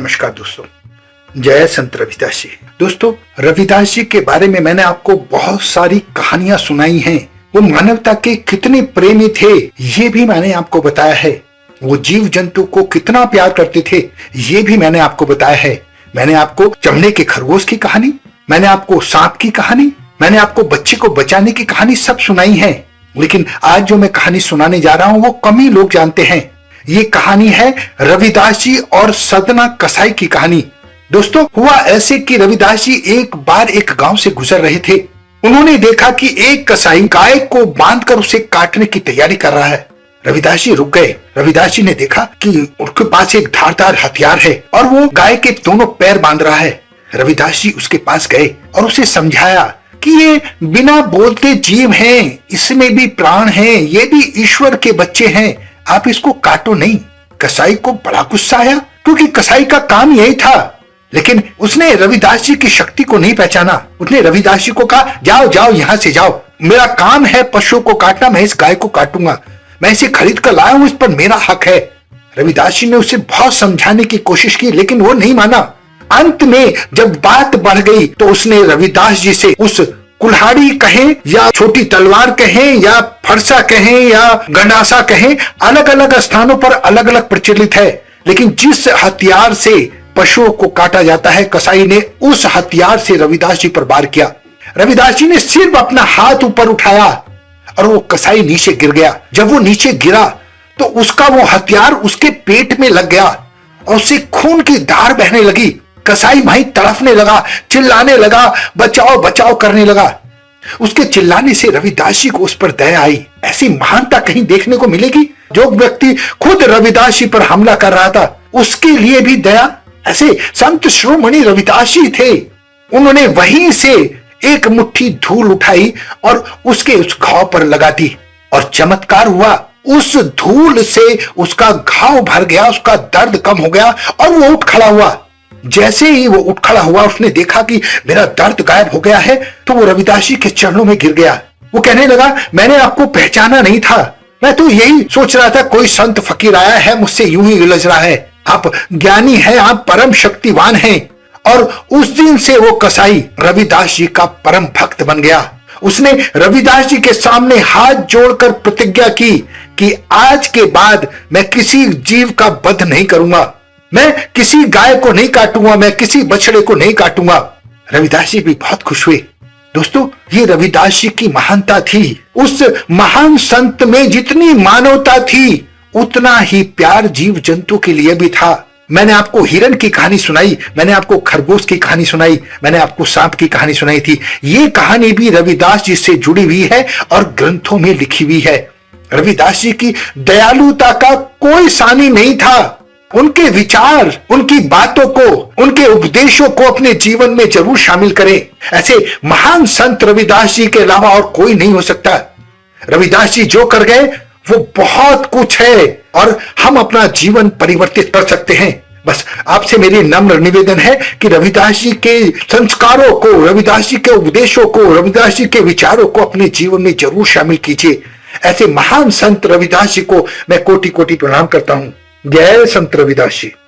नमस्कार दोस्तों, जय संत रविदास जी। दोस्तों, रविदास जी के बारे में मैंने आपको बहुत सारी कहानियां सुनाई हैं। वो मानवता के कितने प्रेमी थे ये भी मैंने आपको बताया है। वो जीव जंतु को कितना प्यार करते थे ये भी मैंने आपको बताया है। मैंने आपको चमड़े के खरगोश की कहानी, मैंने आपको सांप की कहानी, मैंने आपको बच्चे को बचाने की कहानी सब सुनाई है। लेकिन आज जो मैं कहानी सुनाने जा रहा हूं वो कम ही लोग जानते हैं। ये कहानी है रविदास जी और सदना कसाई की कहानी। दोस्तों, हुआ ऐसे कि रविदास जी एक बार एक गांव से गुजर रहे थे। उन्होंने देखा कि एक कसाई गाय को बांधकर उसे काटने की तैयारी कर रहा है। रविदास जी रुक गए। रविदास जी ने देखा कि उसके पास एक धारदार हथियार है और वो गाय के दोनों पैर बांध रहा है। रविदास जी उसके पास गए और उसे समझाया कि ये बिना बोलते जीव हैं, इसमें भी प्राण हैं, ये भी ईश्वर के बच्चे हैं, आप इसको काटो नहीं। कसाई को बड़ा गुस्सा आया क्योंकि कसाई का काम यही था। लेकिन उसने रविदास जी की शक्ति को नहीं पहचाना। उसने रविदास जी को कहा, जाओ जाओ यहां से जाओ, मेरा काम है पशुओं को काटना, मैं इस गाय को काटूंगा, मैं इसे खरीद कर लाया हूं, इस पर मेरा हक है। रविदास जी ने उसे बहुत समझाने की कोशिश की लेकिन वो नहीं माना। अंत में जब बात बढ़ गई तो उसने रविदास जी से उस कुल्हाड़ी कहें या छोटी तलवार कहें या फरसा कहें या गंडासा कहें, अलग अलग स्थानों पर अलग अलग प्रचलित है, लेकिन जिस हथियार से पशुओं को काटा जाता है, कसाई ने उस हथियार से रविदास जी पर वार किया। रविदास जी ने सिर्फ अपना हाथ ऊपर उठाया और वो कसाई नीचे गिर गया। जब वो नीचे गिरा तो उसका वो हथियार उसके पेट में लग गया और उससे खून की धार बहने लगी। कसाई वहीं तड़फने लगा, चिल्लाने लगा, बचाओ बचाओ करने लगा। उसके चिल्लाने से रविदास जी को उस पर दया आई। ऐसी महानता कहीं देखने को मिलेगी? जो व्यक्ति खुद रविदास जी पर हमला कर रहा था उसके लिए भी दया। ऐसे संत शिरोमणि रविदास जी थे। उन्होंने वहीं से एक मुट्ठी धूल उठाई और उसके उस घाव पर लगा दी और चमत्कार हुआ। उस धूल से उसका घाव भर गया, उसका दर्द कम हो गया और वो उठ खड़ा हुआ। जैसे ही वो उठ खड़ा हुआ उसने देखा कि मेरा दर्द गायब हो गया है तो वो रविदास जी के चरणों में गिर गया। वो कहने लगा, मैंने आपको पहचाना नहीं था, मैं तो यही सोच रहा था कोई संत फकीर आया है, मुझसे यूं ही उलझ रहा है। आप ज्ञानी हैं, आप परम शक्तिवान हैं। और उस दिन से वो कसाई रविदास जी का परम भक्त बन गया। उसने रविदास जी के सामने हाथ जोड़कर प्रतिज्ञा की कि आज के बाद मैं किसी जीव का वध नहीं करूंगा, मैं किसी गाय को नहीं काटूंगा, मैं किसी बछड़े को नहीं काटूंगा। रविदास जी भी बहुत खुश हुए। दोस्तों, ये रविदास जी की महानता थी। उस महान संत में जितनी मानवता थी उतना ही प्यार जीव जंतु के लिए भी था। मैंने आपको हिरण की कहानी सुनाई, मैंने आपको खरगोश की कहानी सुनाई, मैंने आपको सांप की कहानी सुनाई थी। ये कहानी भी रविदास जी से जुड़ी हुई है और ग्रंथों में लिखी हुई है। रविदास जी की दयालुता का कोई सानी नहीं था। उनके विचार, उनकी बातों को, उनके उपदेशों को अपने जीवन में जरूर शामिल करें। ऐसे महान संत रविदास जी के अलावा और कोई नहीं हो सकता। रविदास जी जो कर गए वो बहुत कुछ है और हम अपना जीवन परिवर्तित कर सकते हैं। बस आपसे मेरी नम्र निवेदन है कि रविदास जी के संस्कारों को, रविदास जी के उपदेशों को, रविदास जी के विचारों को अपने जीवन में जरूर शामिल कीजिए। ऐसे महान संत रविदास जी को मैं कोटि कोटि प्रणाम करता हूं। जय संत रविदास जी।